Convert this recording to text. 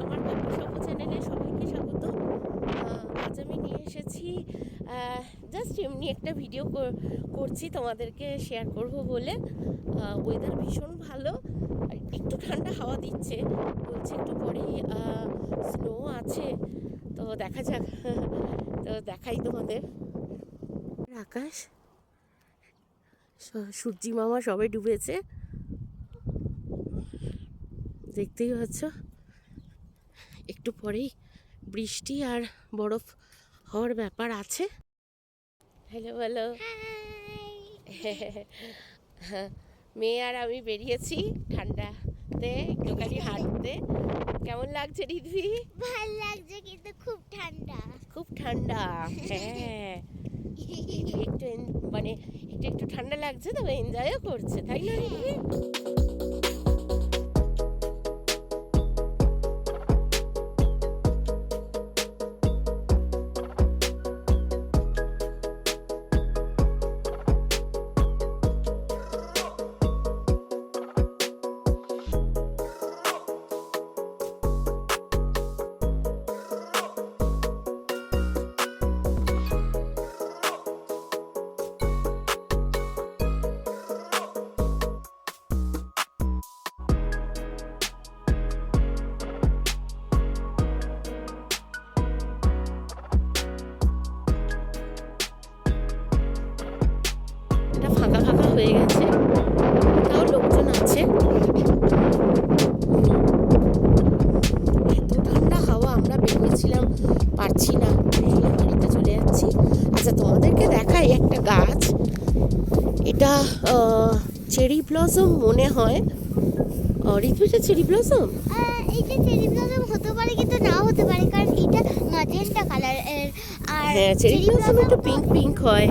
আমার গল্প সভ্য চ্যানেলে সবাইকে স্বাগত। আজ আমি নিয়ে এসেছি জাস্ট এমনি একটা ভিডিও করছি, তোমাদেরকে শেয়ার করব বলে। ওয়েদার ভীষণ ভালো, আর একটু ঠান্ডা হাওয়া দিচ্ছে, বলছে একটু পরেই স্নো আছে, তো দেখা যাক। তো দেখাই তোমাদের আকাশ, সূর্যি মামা সবে ডুবেছে, দেখতেই পাচ্ছ। একটু পরেই বৃষ্টি আর বরফ হওয়ার ব্যাপার আছে। হ্যালো বলো। মেয়ে আর আমি বেরিয়েছি ঠান্ডাতে একটুখানি হাঁটতে। কেমন লাগছে রিধি? ভালো লাগছে, কিন্তু খুব ঠান্ডা। খুব ঠান্ডা, হ্যাঁ। একটু মানে একটু একটু ঠান্ডা লাগছে, তবে এনজয়ও করছে, তাই না রিধি? এটা ফাঁকা ফাঁকা হয়ে গেছে, তাও লোকজন আছে। এত ঠান্ডা হাওয়া, আমরা বেরিয়েছিলাম, পারছি না, বাড়িতে চলে যাচ্ছি। আচ্ছা, তোমাদেরকে দেখাই একটা গাছ, এটা চেরি ব্লসম মনে হয়। ঋতু, এটা চেরি ব্লসম? এটা চেরি ব্লসম হতে পারে, কিন্তু নাও হতে পারে, কারণ এটা ম্যাজেন্টা কালার। আর হ্যাঁ, চেরি ব্লসম একটু পিঙ্ক পিঙ্ক হয়।